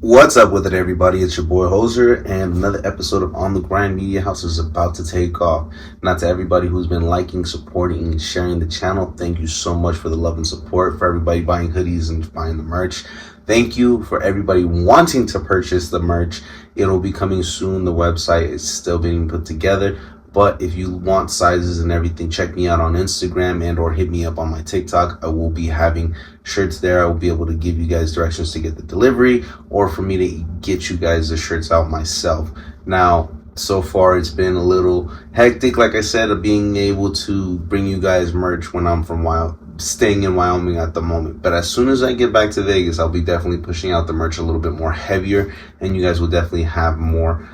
What's up with it, everybody? It's your boy Hoser, and another episode of On the Grind Media House is about to take off. Now, to everybody who's been liking, supporting, and sharing the channel, thank you so much for the love and support. For everybody buying hoodies and buying the merch, thank you. For everybody wanting to purchase the merch, it'll be coming soon. The website is still being put together. But if you want sizes and everything, check me out on Instagram and or hit me up on my TikTok. I will be having shirts there. I will be able to give you guys directions to get the delivery or for me to get you guys the shirts out myself. Now, so far it's been a little hectic, like I said, of being able to bring you guys merch when I'm staying in Wyoming at the moment. But as soon as I get back to Vegas, I'll be definitely pushing out the merch a little bit more heavier, and you guys will definitely have more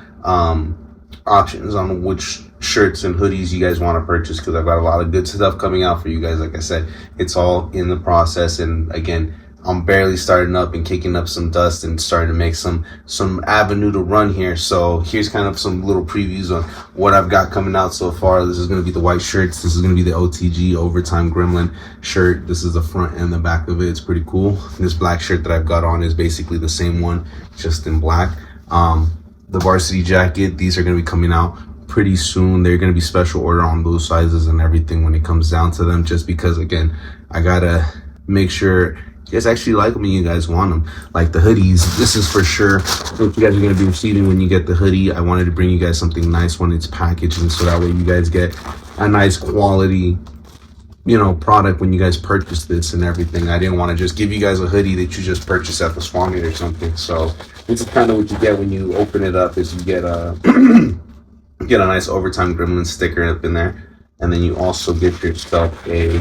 options on which shirts and hoodies you guys want to purchase, because I've got a lot of good stuff coming out for you guys. Like I said, it's all in the process, and again, I'm barely starting up and kicking up some dust and starting to make some avenue to run here. So here's kind of some little previews on what I've got coming out so far. This is going to be the white shirts. This is going to be the OTG Overtime Gremlin shirt. This is the front and the back of it. It's pretty cool. This black shirt that I've got on is basically the same one, just in black. The varsity jacket, these are going to be coming out pretty soon. They're going to be special order on those sizes and everything when it comes down to them, just because, again, I gotta make sure you guys actually like them and you guys want them. Like the hoodies, this is for sure what you guys are going to be receiving when you get the hoodie. I wanted to bring you guys something nice when it's packaged, and so that way you guys get a nice quality, product when you guys purchase this and everything. I didn't want to just give you guys a hoodie that you just purchased at the swap meet or something. So this is kind of what you get when you open it up, is you get a get a nice Overtime Gremlin sticker up in there, and then you also get yourself a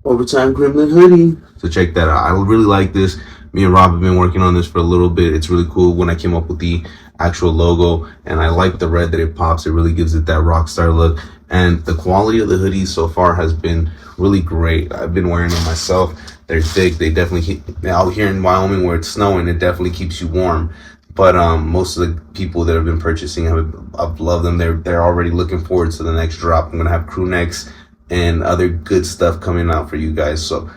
Overtime Gremlin hoodie. So check that out. I really like this. Me and Rob have been working on this for a little bit. It's really cool when I came up with the actual logo, and I like the red that it pops. It really gives it that rock star look, and the quality of the hoodies so far has been really great. I've been wearing them myself. They're thick. They definitely out here in Wyoming where it's snowing, it definitely keeps you warm. But most of the people that have been purchasing I've loved them. They're already looking forward to the next drop. I'm gonna have crew necks and other good stuff coming out for you guys. So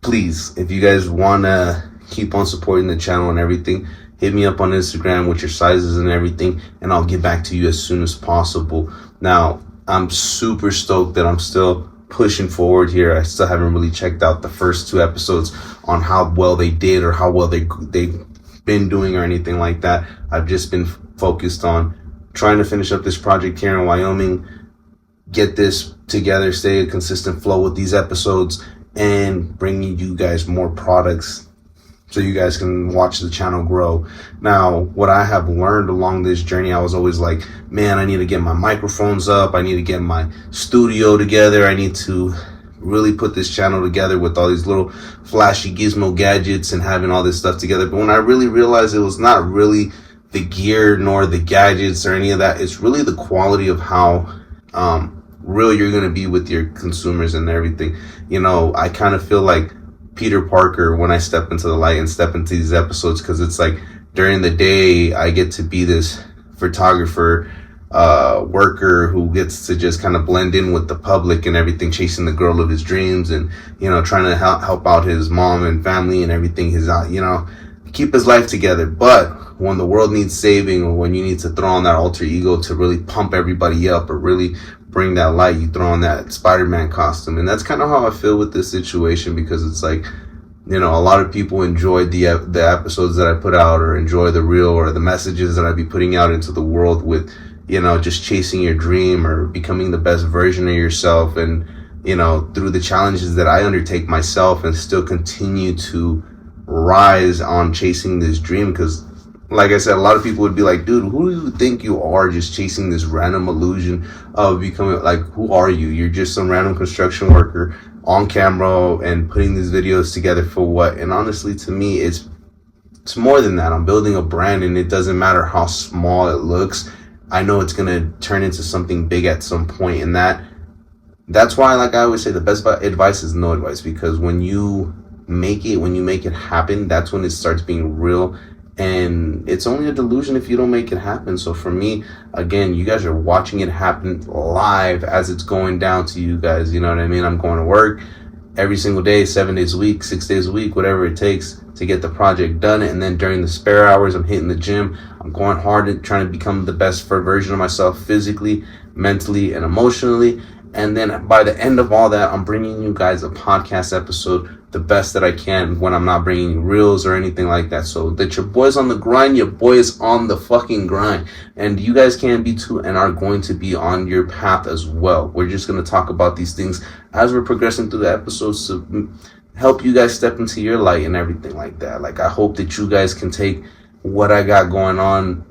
please, if you guys wanna keep on supporting the channel and everything, hit me up on Instagram with your sizes and everything, and I'll get back to you as soon as possible. Now, I'm super stoked that I'm still pushing forward here. I still haven't really checked out the first 2 episodes on how well they did or how well they've been doing or anything like that. I've just been focused on trying to finish up this project here in Wyoming, get this together, stay a consistent flow with these episodes, and bringing you guys more products so you guys can watch the channel grow. Now, what I have learned along this journey, I was always like, man, I need to get my microphones up. I need to get my studio together. I need to really put this channel together with all these little flashy gizmo gadgets and having all this stuff together. But when I really realized it was not really the gear nor the gadgets or any of that, it's really the quality of how real you're going to be with your consumers and everything. I kind of feel like Peter Parker when I step into the light and step into these episodes, because it's like during the day I get to be this photographer worker who gets to just kind of blend in with the public and everything, chasing the girl of his dreams, and trying to help out his mom and family and everything, his keep his life together. But when the world needs saving, or when you need to throw on that alter ego to really pump everybody up or really bring that light, you throw on that Spider-Man costume. And that's kind of how I feel with this situation, because it's like, a lot of people enjoyed the episodes that I put out, or enjoy the reel or the messages that I be putting out into the world with, just chasing your dream or becoming the best version of yourself. And, through the challenges that I undertake myself, and still continue to rise on chasing this dream, because like I said, a lot of people would be like, dude, who do you think you are, just chasing this random illusion of becoming, like, who are you? You're just some random construction worker on camera and putting these videos together for what? And honestly, to me, it's more than that. I'm building a brand, and it doesn't matter how small it looks. I know it's gonna turn into something big at some point, and that's why, like I always say, the best advice is no advice, because when you make it happen, that's when it starts being real. And it's only a delusion if you don't make it happen. So for me, again, you guys are watching it happen live as it's going down to you guys. You know what I mean? I'm going to work every single day, 7 days a week, 6 days a week, whatever it takes to get the project done. And then during the spare hours, I'm hitting the gym. I'm going hard at trying to become the best version of myself, physically, mentally, and emotionally. And then by the end of all that, I'm bringing you guys a podcast episode the best that I can when I'm not bringing reels or anything like that. So that your boy's on the grind, your boy is on the fucking grind. And you guys can be too, and are going to be on your path as well. We're just going to talk about these things as we're progressing through the episodes to help you guys step into your light and everything like that. Like, I hope that you guys can take what I got going on,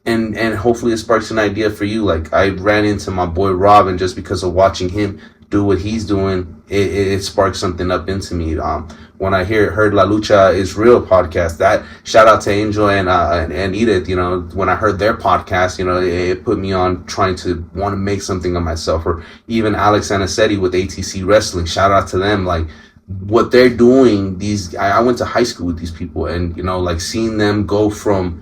and hopefully it sparks an idea for you. Like, I ran into my boy Rob, and just because of watching him do what he's doing, it sparked something up into me. When I heard La Lucha is Real podcast, that shout out to Angel and Edith, you know, when I heard their podcast, you know, it put me on trying to want to make something of myself. Or even Alex Anicetti with ATC Wrestling, shout out to them. Like, what they're doing, I went to high school with these people, and, you know, like, seeing them go from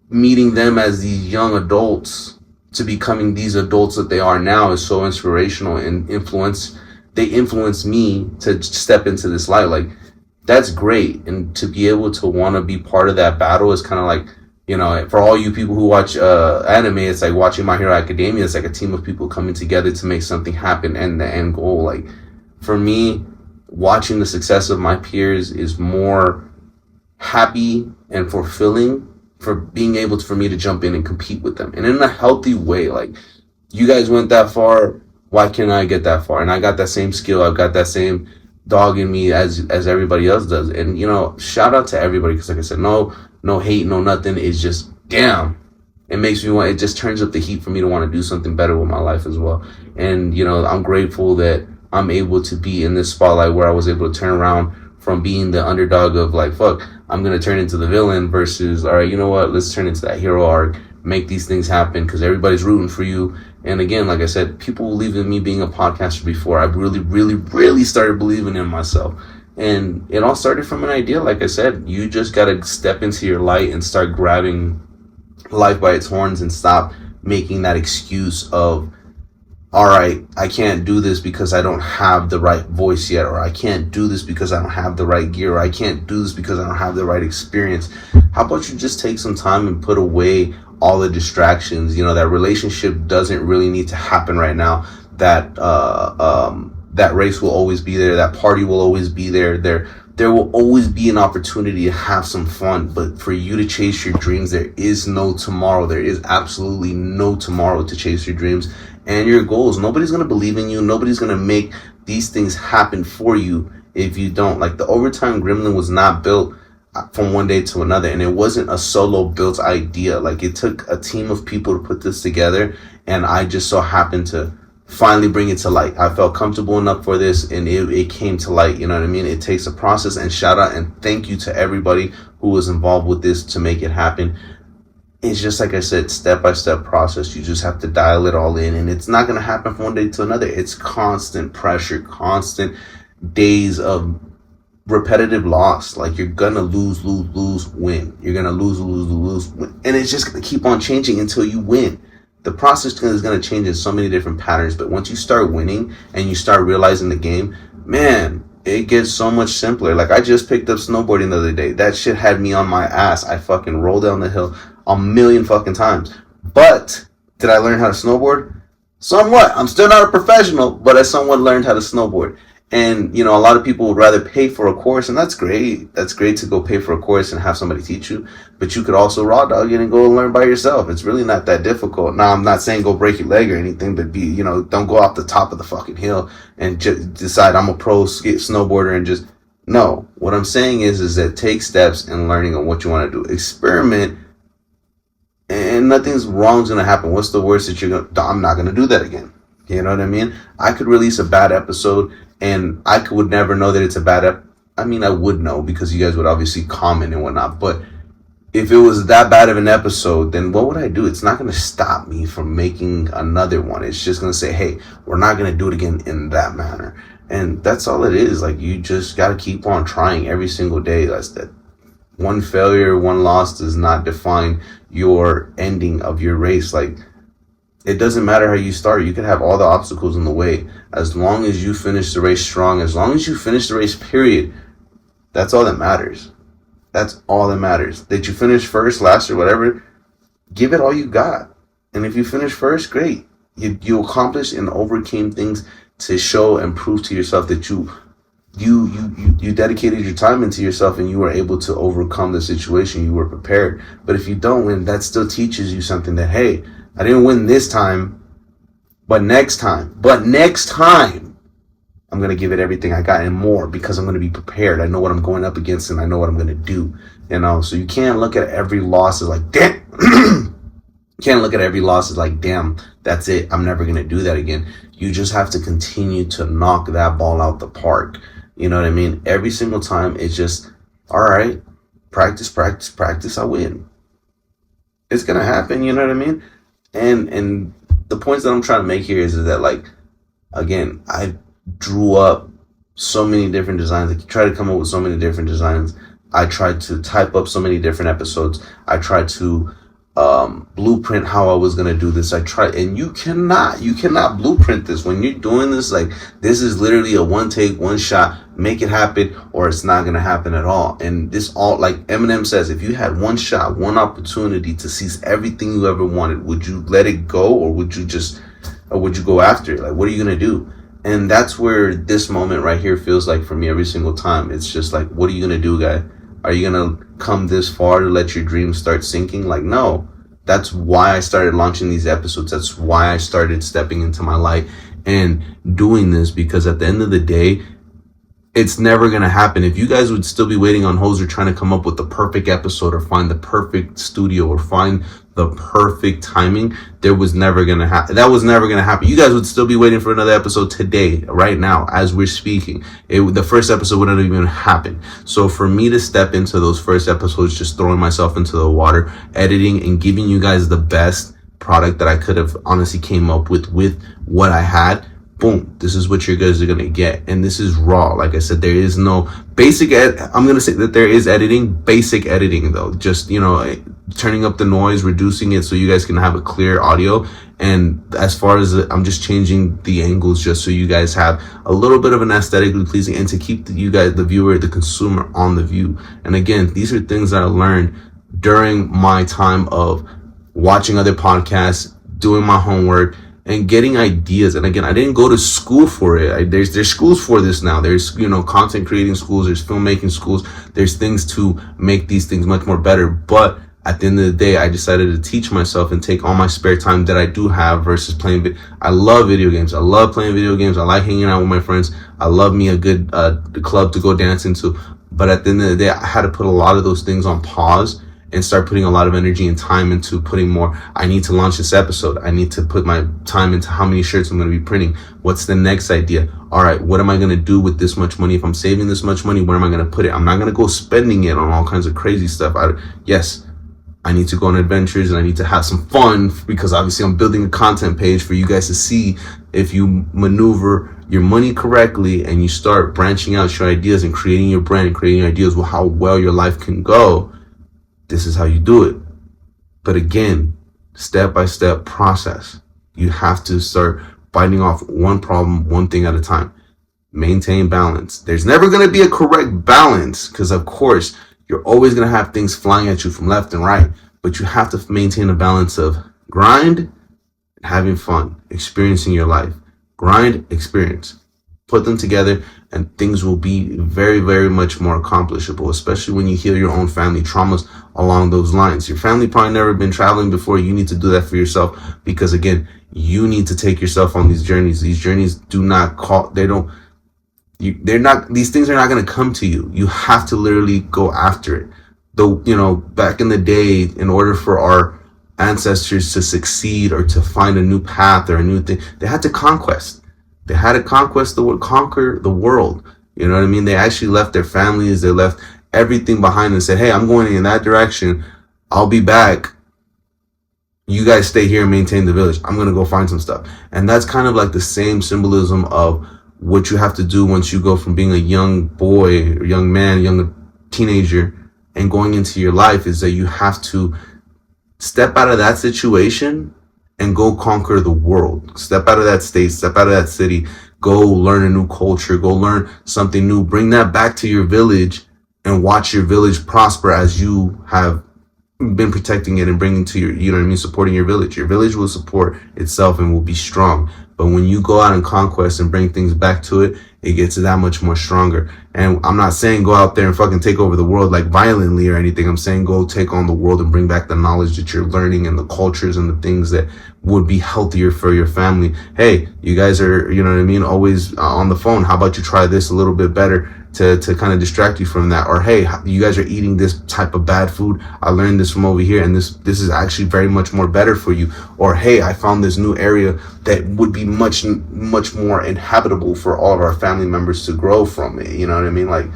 meeting them as these young adults to becoming these adults that they are now is so inspirational, and they influence me to step into this light. Like, that's great. And to be able to want to be part of that battle is kind of like, you know, for all you people who watch anime, it's like watching My Hero Academia. It's like a team of people coming together to make something happen, and the end goal. Like, for me, watching the success of my peers is more happy and fulfilling for being able for me to jump in and compete with them, and in a healthy way. Like, you guys went that far, why can't I get that far? And I got that same skill, I've got that same dog in me as everybody else does. And, you know, shout out to everybody, because like I said, no hate, no nothing. It's just, damn, it makes me want, it just turns up the heat for me to want to do something better with my life as well. And, you know, I'm grateful that I'm able to be in this spotlight where I was able to turn around from being the underdog of, like, fuck, I'm going to turn into the villain, versus, all right, you know what, let's turn into that hero arc, make these things happen, because everybody's rooting for you. And again, like I said, people believe in me being a podcaster before I really started believing in myself. And it all started from an idea. Like I said, you just got to step into your light and start grabbing life by its horns, and stop making that excuse of, all right, I can't do this because I don't have the right voice yet, or I can't do this because I don't have the right gear, or I can't do this because I don't have the right experience. How about you just take some time and put away all the distractions? You know, that relationship doesn't really need to happen right now. That race will always be there. That party will always be there. There will always be an opportunity to have some fun. But for you to chase your dreams, there is no tomorrow. There is absolutely no tomorrow to chase your dreams and your goals. Nobody's going to believe in you. Nobody's going to make these things happen for you if you don't. Like, the Overtime Gremlin was not built from one day to another, and it wasn't a solo built idea. Like, it took a team of people to put this together, and I just so happened to finally bring it to light. I felt comfortable enough for this, and it came to light. You know what I mean? It takes a process, and shout out and thank you to everybody who was involved with this to make it happen. It's just, like I said, step-by-step process. You just have to dial it all in, and it's not going to happen from one day to another. It's constant pressure, constant days of repetitive loss. Like, you're going to lose, win. You're going to lose, win. And it's just going to keep on changing until you win. The process is going to change in so many different patterns, but once you start winning and you start realizing the game, man, it gets so much simpler. Like, I just picked up snowboarding the other day. That shit had me on my ass. I fucking rolled down the hill a million fucking times. But did I learn how to snowboard? Somewhat. I'm still not a professional, but I somewhat learned how to snowboard. And, you know, a lot of people would rather pay for a course, and that's great. That's great to go pay for a course and have somebody teach you. But you could also raw dog it and go learn by yourself. It's really not that difficult. Now, I'm not saying go break your leg or anything, but don't go off the top of the fucking hill and just decide I'm a pro snowboarder and just No, what I'm saying is that take steps in learning on what you want to do. Experiment, and nothing's wrong's gonna happen. What's the worst that you're gonna? I'm not gonna do that again. You know what I mean? I could release a bad episode, and would never know that it's a bad I mean, I would know because you guys would obviously comment and whatnot. But if it was that bad of an episode, then what would I do? It's not going to stop me from making another one. It's just going to say, hey, we're not going to do it again in that manner. And that's all it is. Like, you just got to keep on trying every single day. That's that. One failure, one loss does not define your ending of your race. Like, it doesn't matter how you start. You can have all the obstacles in the way. As long as you finish the race strong, as long as you finish the race, period, that's all that matters. That's all that matters. That you finish first, last, or whatever, give it all you got. And if you finish first, great. You accomplished and overcame things to show and prove to yourself that you dedicated your time into yourself and you were able to overcome the situation. You were prepared. But if you don't win, that still teaches you something that, hey, I didn't win this time, but next time, I'm going to give it everything I got and more because I'm going to be prepared. I know what I'm going up against and I know what I'm going to do, you know? So you can't look at every loss as like, damn, can't look at every loss as like, damn, that's it. I'm never going to do that again. You just have to continue to knock that ball out the park. You know what I mean? Every single time it's just, all right, practice, I win. It's going to happen. You know what I mean? And the points that I'm trying to make here is that, like, again, I drew up so many different designs. I tried to come up with so many different designs. I tried to type up so many different episodes. I tried to blueprint how I was gonna do this. And you cannot blueprint this. When you're doing this, like, this is literally a one take, one shot, make it happen, or it's not gonna happen at all. And this all, like Eminem says, if you had one shot, one opportunity to seize everything you ever wanted, would you let it go, or would you go after it? Like, what are you gonna do? And that's where this moment right here feels like for me every single time. It's just like, what are you gonna do, guy? Are you gonna come this far to let your dreams start sinking? Like, no. That's why I started launching these episodes. That's why I started stepping into my light and doing this, because at the end of the day, it's never going to happen. If you guys would still be waiting on Hoser trying to come up with the perfect episode or find the perfect studio or find the perfect timing, that was never going to happen. You guys would still be waiting for another episode today, right now, as we're speaking. The first episode wouldn't even happen. So for me to step into those first episodes, just throwing myself into the water, editing and giving you guys the best product that I could have honestly came up with what I had, boom, this is what you guys are going to get. And this is raw. Like I said, there is no basic I'm going to say that there is basic editing though. Just, turning up the noise, reducing it so you guys can have a clear audio. And as far as I'm just changing the angles just so you guys have a little bit of an aesthetically pleasing and to keep you guys, the viewer, the consumer on the view. And again, these are things that I learned during my time of watching other podcasts, doing my homework, and getting ideas. And again, I didn't go to school for it. There's schools for this now. There's, content creating schools, there's filmmaking schools, there's things to make these things much more better. But at the end of the day, I decided to teach myself and take all my spare time that I do have versus playing. I love video games. I love playing video games. I like hanging out with my friends. I love me a good club to go dance into. But at the end of the day, I had to put a lot of those things on pause and start putting a lot of energy and time into putting more. I need to launch this episode. I need to put my time into how many shirts I'm going to be printing. What's the next idea? All right, what am I going to do with this much money? If I'm saving this much money, where am I going to put it? I'm not going to go spending it on all kinds of crazy stuff. Yes, I need to go on adventures and I need to have some fun, because obviously I'm building a content page for you guys to see. If you maneuver your money correctly and you start branching out your ideas and creating your brand and creating your ideas with how well your life can go, this is how you do it. But again, step-by-step process. You have to start biting off one problem, one thing at a time. Maintain balance. There's never going to be a correct balance, because of course, you're always going to have things flying at you from left and right. But you have to maintain a balance of grind and having fun, experiencing your life. Grind, experience. Put them together and things will be very, very much more accomplishable, especially when you heal your own family traumas along those lines. Your family probably never been traveling before. You need to do that for yourself, because again, you need to take yourself on these journeys. These journeys These things are not going to come to you. You have to literally go after it. Though, back in the day, in order for our ancestors to succeed or to find a new path or a new thing, they had to conquest. They had to conquer the world. You know what I mean? They actually left their families. They left everything behind and said, hey, I'm going in that direction. I'll be back. You guys stay here and maintain the village. I'm going to go find some stuff. And that's kind of like the same symbolism of what you have to do once you go from being a young boy or young man, young teenager, and going into your life, is that you have to step out of that situation and go conquer the world. Step out of that state, step out of that city, go learn a new culture, go learn something new, bring that back to your village and watch your village prosper as you have been protecting it and bringing to your, supporting your village. Your village will support itself and will be strong. But when you go out and conquest and bring things back to it, it gets that much more stronger. And I'm not saying go out there and fucking take over the world like violently or anything. I'm saying go take on the world and bring back the knowledge that you're learning and the cultures and the things that would be healthier for your family. Hey, you guys are, always on the phone. How about you try this a little bit better to kind of distract you from that? Or, hey, you guys are eating this type of bad food. I learned this from over here, and this is actually very much more better for you. Or, hey, I found this new area that would be much more inhabitable for all of our family members to grow from it. You know what I mean? Like,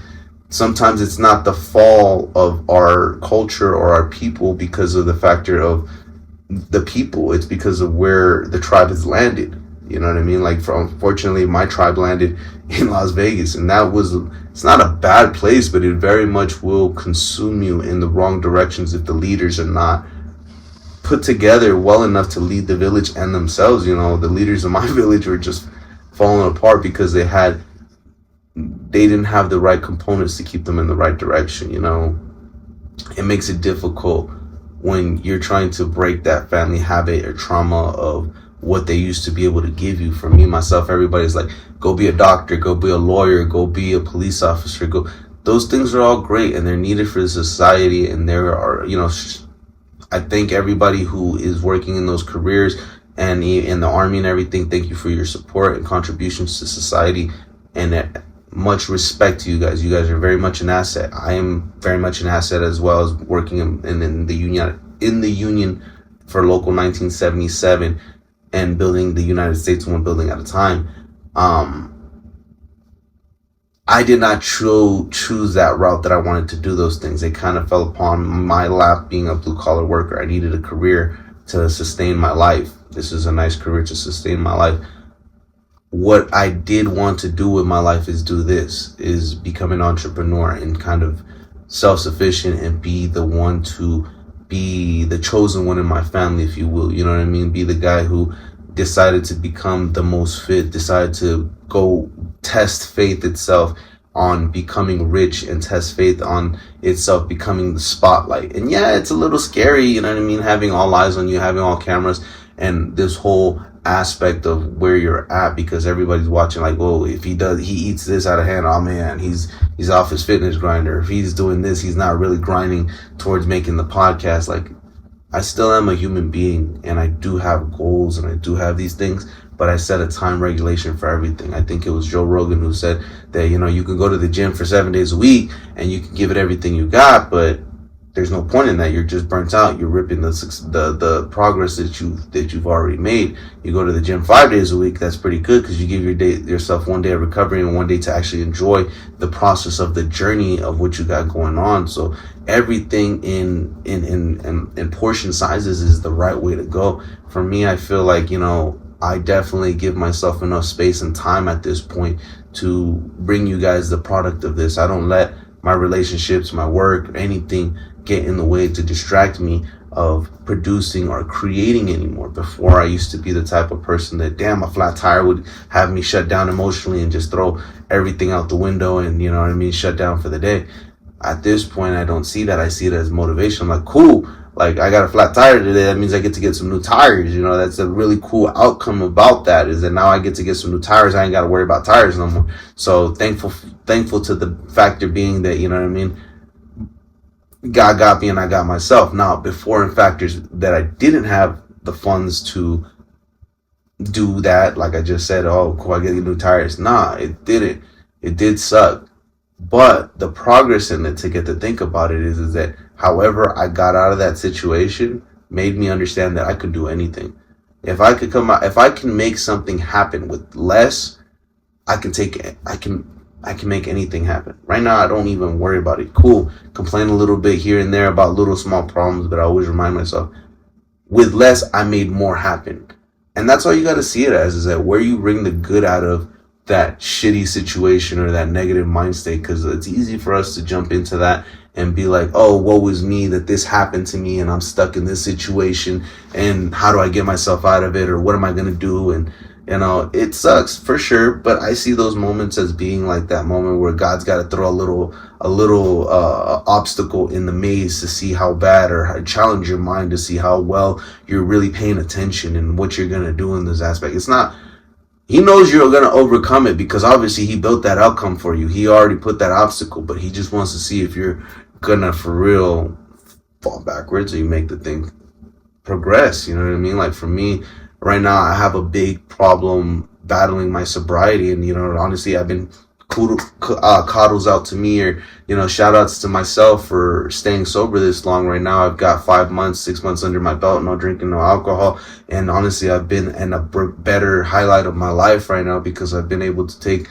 sometimes it's not the fall of our culture or our people because of the factor of the people. It's because of where the tribe has landed. You know what I mean? Like, unfortunately, my tribe landed in Las Vegas, and it's not a bad place, but it very much will consume you in the wrong directions if the leaders are not put together well enough to lead the village and themselves. The leaders of my village were just falling apart because they didn't have the right components to keep them in the right direction. It makes it difficult when you're trying to break that family habit or trauma of what they used to be able to give you. For me, myself, everybody's like, go be a doctor, go be a lawyer, go be a police officer, those things are all great and they're needed for the society. And there are, I thank everybody who is working in those careers and in the army and everything. Thank you for your support and contributions to society, and much respect to you guys. You guys are very much an asset. I am very much an asset as well, as working in the union for Local 1977 and building the United States one building at a time. I did not choose that route that I wanted to do those things. They kind of fell upon my lap being a blue collar worker. I needed a career to sustain my life. This is a nice career to sustain my life. What I did want to do with my life is become an entrepreneur and kind of self-sufficient and be the one to be the chosen one in my family, if you will. You know what I mean? Be the guy who decided to become the most fit, decided to go test faith itself on becoming rich and test faith on itself becoming the spotlight. And yeah, it's a little scary, you know what I mean? Having all eyes on you, having all cameras, and this whole aspect of where you're at, because everybody's watching like, whoa, if he eats this out of hand, oh man, he's off his fitness grinder. If he's doing this, he's not really grinding towards making the podcast. Like, I still am a human being and I do have goals and I do have these things, but I set a time regulation for everything. I think it was Joe Rogan who said that, you can go to the gym for 7 days a week and you can give it everything you got, but there's no point in that. You're just burnt out. You're ripping the progress that you've already made. You go to the gym 5 days a week. That's pretty good because you give yourself 1 day of recovery and 1 day to actually enjoy the process of the journey of what you got going on. So everything in portion sizes is the right way to go. For me, I feel like, I definitely give myself enough space and time at this point to bring you guys the product of this. I don't let my relationships, my work, anything get in the way to distract me of producing or creating anymore. Before, I used to be the type of person that, damn, a flat tire would have me shut down emotionally and just throw everything out the window and, shut down for the day. At this point, I don't see that. I see it as motivation. I'm like, cool, like, I got a flat tire today. That means I get to get some new tires. That's a really cool outcome about that, is that now I get to get some new tires. I ain't got to worry about tires no more. So thankful to the factor being that, God got me and I got myself. Now, before, in factors that I didn't have the funds to do that, like I just said, oh, cool, I get new tires. Nah, it didn't. It did suck. But the progress in it, to get to think about it, is that however I got out of that situation made me understand that I could do anything. If I could come out, if I can make something happen with less, I can take it. I can make anything happen. Right now, I don't even worry about it. Cool. Complain a little bit here and there about little small problems, but I always remind myself, with less, I made more happen. And that's all you got to see it as, is that where you bring the good out of that shitty situation or that negative mind state, because it's easy for us to jump into that and be like, oh, woe is me that this happened to me and I'm stuck in this situation and how do I get myself out of it, or what am I going to do? And it sucks for sure, but I see those moments as being like that moment where God's got to throw a little obstacle in the maze to see how bad, or challenge your mind to see how well you're really paying attention and what you're going to do in this aspect. It's not, he knows you're going to overcome it, because obviously he built that outcome for you. He already put that obstacle, but he just wants to see if you're going to for real fall backwards or you make the thing progress. You know what I mean? Like for me, right now, I have a big problem battling my sobriety, and honestly, I've been coddles out to me, or shout outs to myself for staying sober this long. Right now, I've got 5 months, 6 months under my belt, no drinking, no alcohol, and honestly, I've been in a better highlight of my life right now, because I've been able to take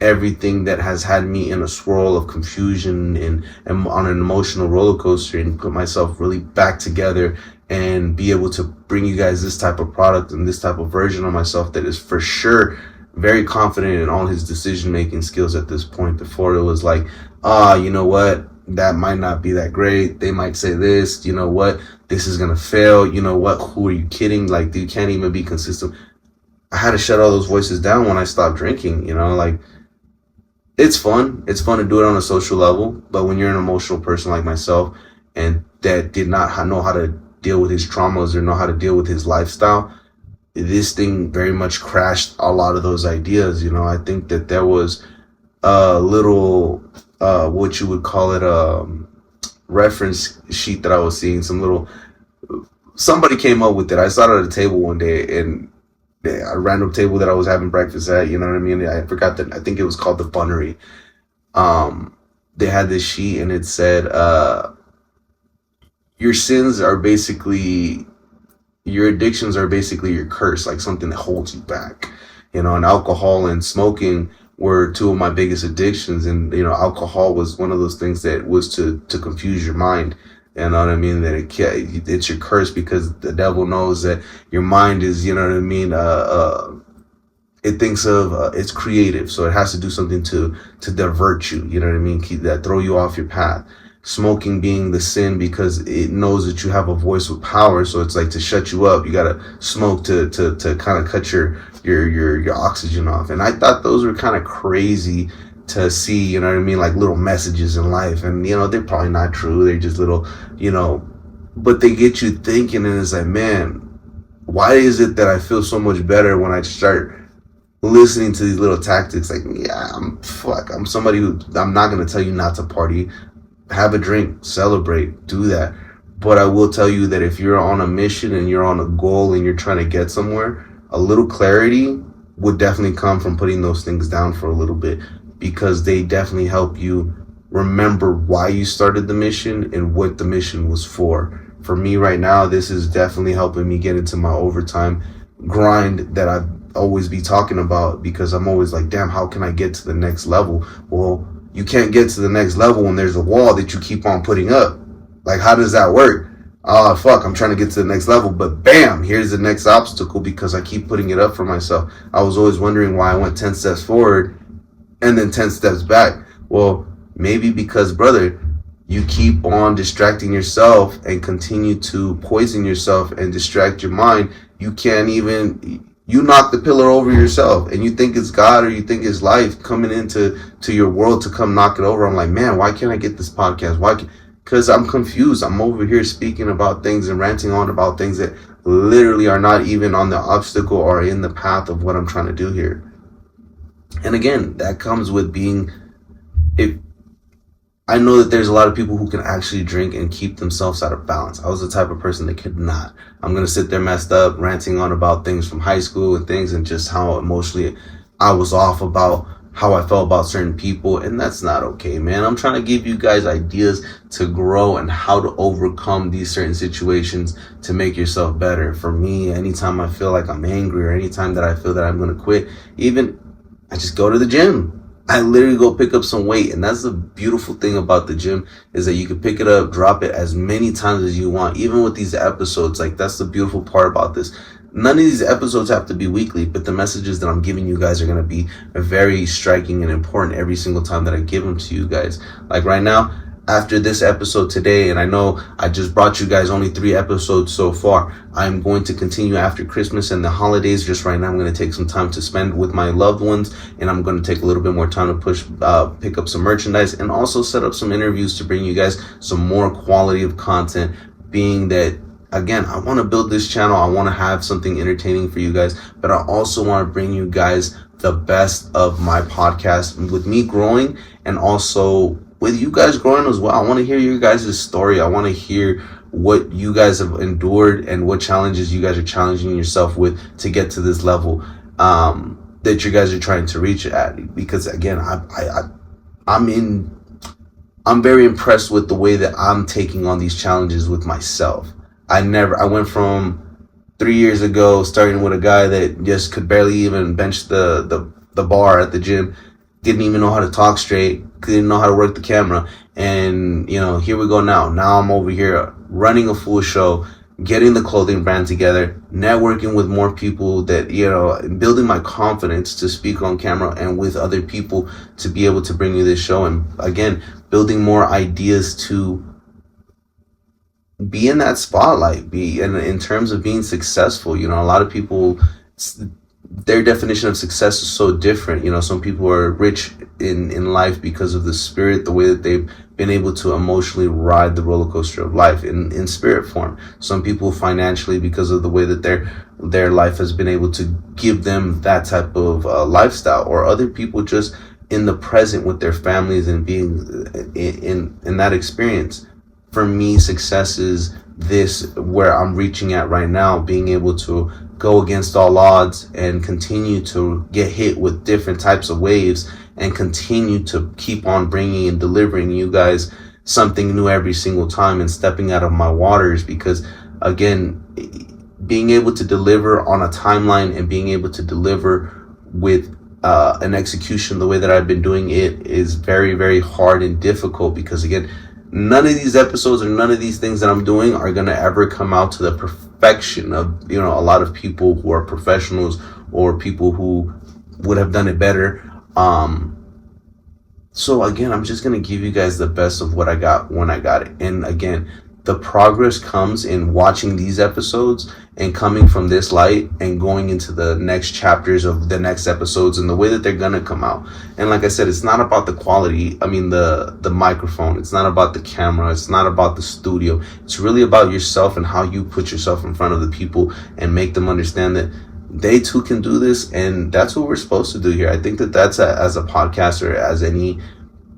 everything that has had me in a swirl of confusion and on an emotional roller coaster, and put myself really back together and be able to bring you guys this type of product and this type of version of myself that is for sure very confident in all his decision-making skills at this point. Before, it was like, you know what? That might not be that great. They might say this, you know what? This is going to fail. You know what? Who are you kidding? Like, you can't even be consistent. I had to shut all those voices down when I stopped drinking, like, it's fun. It's fun to do it on a social level. But when you're an emotional person like myself, and that did not know how to deal with his traumas or know how to deal with his lifestyle, this thing very much crashed a lot of those ideas. I think that there was a little, what you would call it, reference sheet that I was seeing. Somebody came up with it. I saw it at a table one day, and a random table that I was having breakfast at, you know what I mean? I forgot that, I think it was called the Bunnery. They had this sheet, and it said, your sins are basically, your addictions are basically your curse, like something that holds you back. And alcohol and smoking were two of my biggest addictions. And, alcohol was one of those things that was to confuse your mind. You know what I mean? That it's your curse, because the devil knows that your mind is, you know what I mean? It thinks of, it's creative. So it has to do something to divert you. You know what I mean? Throw you off your path. Smoking being the sin, because it knows that you have a voice with power, so it's like to shut you up. You gotta smoke to kind of cut your oxygen off. And I thought those were kind of crazy to see, you know what I mean, like little messages in life. And they're probably not true. They're just little, but they get you thinking, and it's like, man, why is it that I feel so much better when I start listening to these little tactics? Like, yeah, I'm somebody who, I'm not gonna tell you not to party. Have a drink, celebrate, do that. But I will tell you that if you're on a mission and you're on a goal and you're trying to get somewhere, a little clarity would definitely come from putting those things down for a little bit, because they definitely help you remember why you started the mission and what the mission was for. For me right now, this is definitely helping me get into my overtime grind that I've always be talking about, because I'm always like, damn, how can I get to the next level? Well, you can't get to the next level when there's a wall that you keep on putting up. Like, how does that work? Oh, fuck, I'm trying to get to the next level, but bam, here's the next obstacle, because I keep putting it up for myself. I was always wondering why I went 10 steps forward and then 10 steps back. Well, maybe because, brother, you keep on distracting yourself and continue to poison yourself and distract your mind. You can't even... You knock the pillar over yourself, and you think it's God, or you think it's life coming into your world to come knock it over. I'm like, man, why can't I get this podcast? Why? Because I'm confused. I'm over here speaking about things and ranting on about things that literally are not even on the obstacle or in the path of what I'm trying to do here. And again, that comes with being, I know that there's a lot of people who can actually drink and keep themselves out of balance. I was the type of person that could not. I'm going to sit there messed up, ranting on about things from high school and things, and just how emotionally I was off about how I felt about certain people, and that's not okay, man. I'm trying to give you guys ideas to grow and how to overcome these certain situations to make yourself better. For me, anytime I feel like I'm angry or anytime that I feel that I'm going to quit, even I just go to the gym. I literally go pick up some weight, and that's the beautiful thing about the gym is that you can pick it up, drop it as many times as you want. Even with these episodes, like that's the beautiful part about this. None of these episodes have to be weekly, but the messages that I'm giving you guys are going to be very striking and important every single time that I give them to you guys. Like right now, after this episode today, and I know I just brought you guys only 3 episodes so far, I'm going to continue after Christmas and the holidays. Just right now, I'm going to take some time to spend with my loved ones, and I'm going to take a little bit more time to pick up some merchandise and also set up some interviews to bring you guys some more quality of content, being that, again, I want to build this channel. I want to have something entertaining for you guys, but I also want to bring you guys the best of my podcast with me growing and also with you guys growing as well. I want to hear your guys' story. I want to hear what you guys have endured and what challenges you guys are challenging yourself with to get to this level that you guys are trying to reach at. Because again, I'm very impressed with the way that I'm taking on these challenges with myself. I went from 3 years ago starting with a guy that just could barely even bench the bar at the gym, didn't even know how to talk straight, didn't know how to work the camera. And, here we go now. Now I'm over here running a full show, getting the clothing brand together, networking with more people that, building my confidence to speak on camera and with other people to be able to bring you this show. And again, building more ideas to be in that spotlight, be in terms of being successful. A lot of people, their definition of success is so different. Some people are rich in life because of the spirit, the way that they've been able to emotionally ride the roller coaster of life in spirit form. Some people financially because of the way that their life has been able to give them that type of lifestyle, or other people just in the present with their families and being in that experience. For me, success is this, where I'm reaching at right now, being able to go against all odds and continue to get hit with different types of waves and continue to keep on bringing and delivering you guys something new every single time and stepping out of my waters. Because again, being able to deliver on a timeline and being able to deliver with an execution the way that I've been doing it is very, very hard and difficult. Because again, none of these episodes or none of these things that I'm doing are going to ever come out to the perfection of, a lot of people who are professionals or people who would have done it better. So again, I'm just going to give you guys the best of what I got when I got it. And again, the progress comes in watching these episodes and coming from this light and going into the next chapters of the next episodes and the way that they're going to come out. And like I said, it's not about the quality. The microphone. It's not about the camera. It's not about the studio. It's really about yourself and how you put yourself in front of the people and make them understand that they too can do this. And that's what we're supposed to do here. I think that that's as a podcaster, as any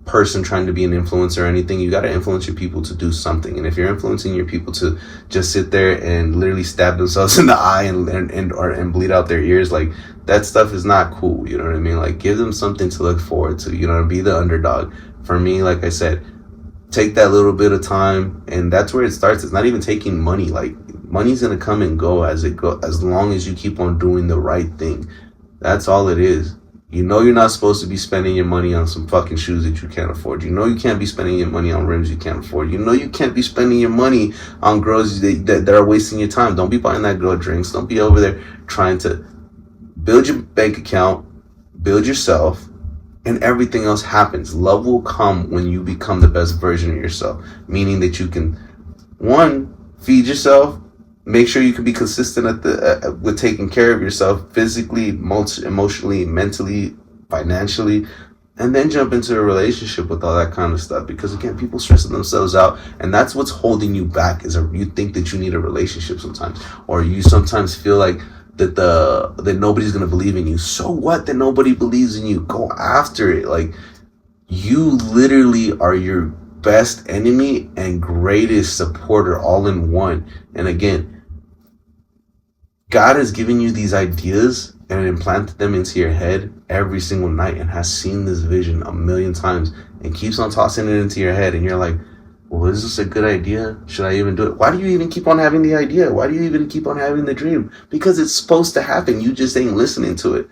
person trying to be an influencer or anything, you got to influence your people to do something. And if you're influencing your people to just sit there and literally stab themselves in the eye and bleed out their ears, like, that stuff is not cool. You know what I mean? Like, give them something to look forward to, be the underdog. For me, like I said, take that little bit of time, and that's where it starts. It's not even taking money. Like, money's gonna come and go as long as you keep on doing the right thing. That's all it is. You're not supposed to be spending your money on some fucking shoes that you can't afford. You can't be spending your money on rims you can't afford. You can't be spending your money on girls that are wasting your time. Don't be buying that girl drinks. Don't be over there trying to build your bank account, build yourself, and everything else happens. Love will come when you become the best version of yourself, meaning that you can, one, feed yourself, make sure you can be consistent with taking care of yourself physically, emotionally, mentally, financially, and then jump into a relationship with all that kind of stuff. Because again, people stressing themselves out, and that's what's holding you back. Is you think that you need a relationship sometimes, or you sometimes feel like that nobody's gonna believe in you. So what that nobody believes in you? Go after it. Like, you literally are your best enemy and greatest supporter all in one. And again, God has given you these ideas and implanted them into your head every single night and has seen this vision a million times and keeps on tossing it into your head, and you're like, well, is this a good idea? Should I even do it? Why do you even keep on having the idea? Why do you even keep on having the dream? Because it's supposed to happen. You just ain't listening to it.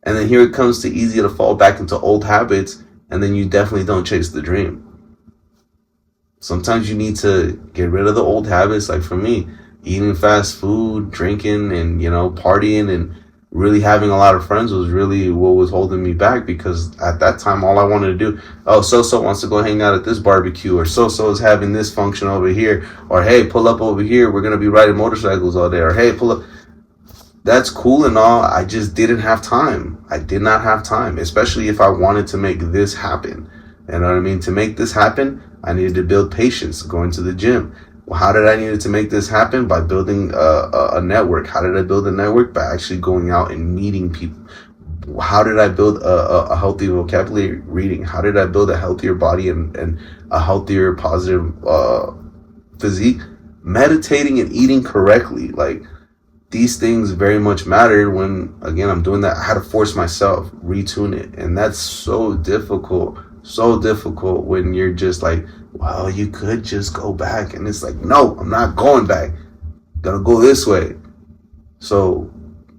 And then here it comes to easy to fall back into old habits, and then you definitely don't chase the dream. Sometimes you need to get rid of the old habits. Like for me, eating fast food, drinking, and, partying, and really having a lot of friends was really what was holding me back, because at that time all I wanted to do, so wants to go hang out at this barbecue, or so is having this function over here, or hey, pull up over here, we're going to be riding motorcycles all day, or hey, pull up. That's cool and all. I just didn't have time. I did not have time, especially if I wanted to make this happen. You know what I mean? To make this happen, I needed to build patience, going to the gym. How did I need to make this happen? By building a network. How did I build a network? By actually going out and meeting people. How did I build a healthy vocabulary? Reading. How did I build a healthier body and a healthier, positive physique? Meditating and eating correctly. Like, these things very much matter when, again, I'm doing that. I had to force myself, retune it. And that's so difficult when you're just like, well, you could just go back. And it's like, no, I'm not going back. I'm gonna go this way. So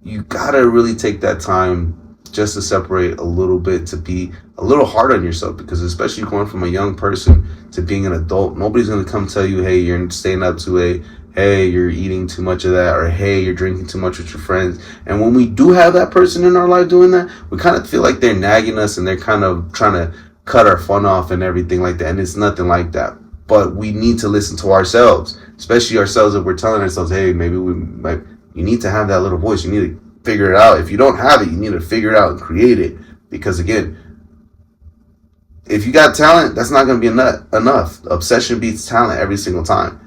you gotta really take that time just to separate a little bit, to be a little hard on yourself, because especially going from a young person to being an adult, nobody's gonna come tell you, hey, you're staying up too late. Hey, you're eating too much of that, or hey, you're drinking too much with your friends. And when we do have that person in our life doing that, we kind of feel like they're nagging us and they're kind of trying to cut our fun off and everything like that. And it's nothing like that. But we need to listen to ourselves, especially ourselves, if we're telling ourselves, hey, maybe you need to have that little voice. You need to figure it out. If you don't have it, you need to figure it out and create it. Because again, if you got talent, that's not going to be enough. Obsession beats talent every single time.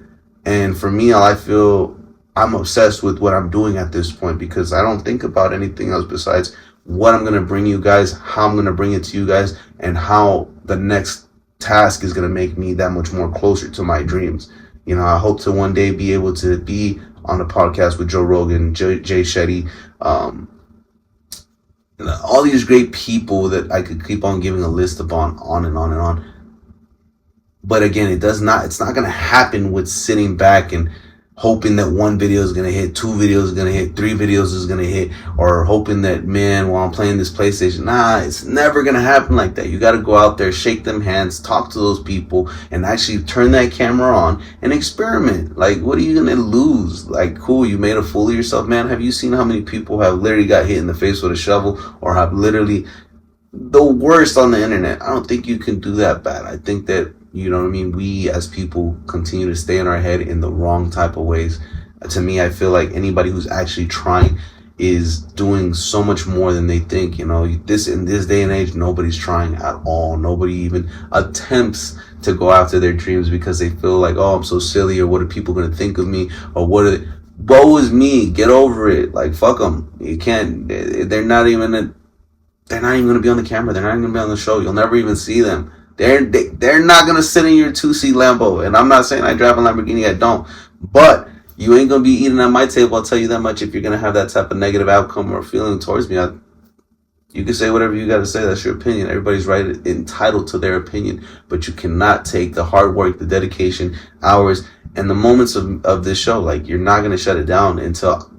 And for me, I feel I'm obsessed with what I'm doing at this point, because I don't think about anything else besides what I'm going to bring you guys, how I'm going to bring it to you guys, and how the next task is going to make me that much more closer to my dreams. I hope to one day be able to be on a podcast with Joe Rogan, Jay Shetty, all these great people that I could keep on giving a list upon, on and on and on. But again, it's not going to happen with sitting back and hoping that one video is going to hit, 2 videos is going to hit, 3 videos is going to hit, or hoping that, man, while I'm playing this PlayStation. Nah, it's never going to happen like that. You got to go out there, shake them hands, talk to those people, and actually turn that camera on and experiment. Like, what are you going to lose? Like, cool, you made a fool of yourself, man. Have you seen how many people have literally got hit in the face with a shovel, or have literally the worst on the internet? I don't think you can do that bad. I think that, we as people continue to stay in our head in the wrong type of ways. To me, I feel like anybody who's actually trying is doing so much more than they think. In this day and age, nobody's trying at all. Nobody even attempts to go after their dreams because they feel like, oh, I'm so silly, or what are people going to think of me, or woe is me. Get over it. Like, fuck them. You can't. They're not even going to be on the camera. They're not even going to be on the show. You'll never even see them. They're not going to sit in your 2-seat Lambo. And I'm not saying I drive a Lamborghini. I don't. But you ain't going to be eating at my table. I'll tell you that much. If you're going to have that type of negative outcome or feeling towards me, you can say whatever you got to say. That's your opinion. Everybody's right, entitled to their opinion. But you cannot take the hard work, the dedication, hours, and the moments of this show. Like, you're not going to shut it down until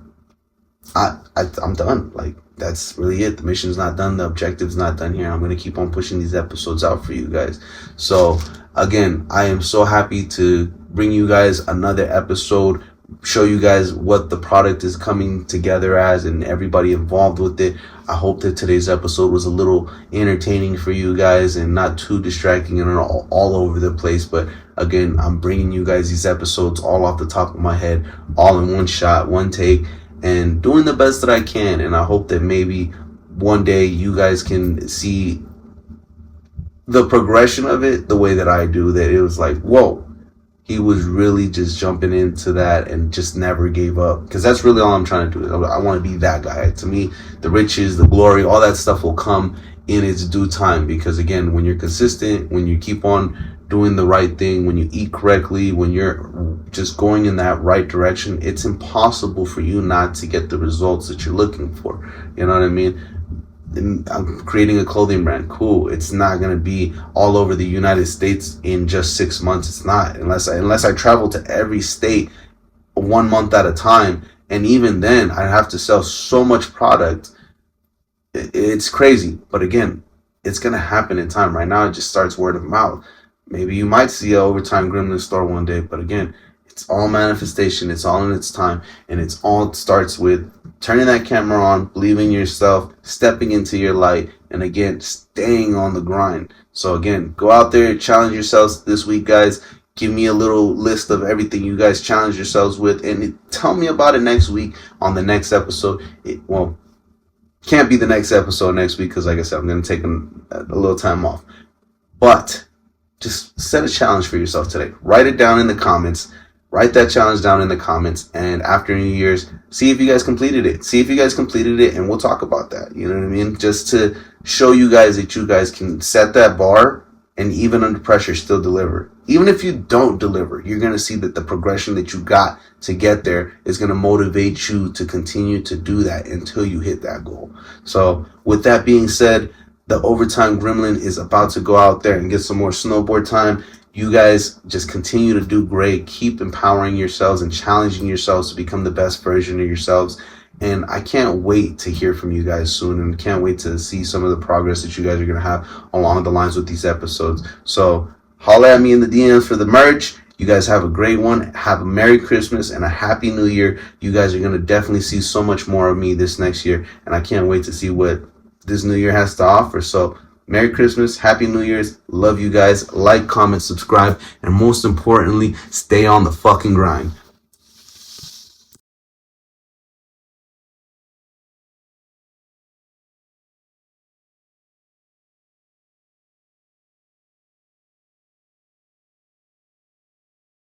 I'm done. Like, that's really it. The mission's not done. The objective's not done here. I'm going to keep on pushing these episodes out for you guys. So, again, I am so happy to bring you guys another episode, show you guys what the product is coming together as, and everybody involved with it. I hope that today's episode was a little entertaining for you guys and not too distracting and all over the place. But again, I'm bringing you guys these episodes all off the top of my head, all in one shot, one take, and doing the best that I can. And I hope that maybe one day you guys can see the progression of it the way that I do, that it was like, whoa, he was really just jumping into that and just never gave up. Because that's really all I'm trying to do. I want to be that guy. To me, the riches, the glory, all that stuff will come in its due time. Because again, when you're consistent, when you keep on doing the right thing, when you eat correctly, when you're just going in that right direction, it's impossible for you not to get the results that you're looking for. You know what I mean? I'm creating a clothing brand. Cool. It's not going to be all over the United States in just 6 months. It's not, unless I travel to every state 1 month at a time. And even then, I have to sell so much product. It's crazy. But again, it's going to happen in time. Right now, it just starts word of mouth. Maybe you might see an Overtime Gremlin store one day. But again, it's all manifestation. It's all in its time. And it starts with turning that camera on, believing in yourself, stepping into your light, and again, staying on the grind. So again, go out there, challenge yourselves this week, guys. Give me a little list of everything you guys challenge yourselves with, and tell me about it next week on the next episode. Can't be the next episode next week because, like I said, I'm going to take a little time off. But just set a challenge for yourself today. Write it down in the comments. Write that challenge down in the comments, and after New Year's, see if you guys completed it. See if you guys completed it, and we'll talk about that. You know what I mean? Just to show you guys that you guys can set that bar, and even under pressure, still deliver. Even if you don't deliver, you're going to see that the progression that you got to get there is going to motivate you to continue to do that until you hit that goal. So with that being said, the Overtime Gremlin is about to go out there and get some more snowboard time. You guys just continue to do great. Keep empowering yourselves and challenging yourselves to become the best version of yourselves. And I can't wait to hear from you guys soon, and can't wait to see some of the progress that you guys are going to have along the lines with these episodes. So holler at me in the DMs for the merch. You guys have a great one. Have a Merry Christmas and a Happy New Year. You guys are going to definitely see so much more of me this next year, and I can't wait to see what this new year has to offer. So Merry Christmas, Happy New Year's, love you guys, like, comment, subscribe, and most importantly, stay on the fucking grind.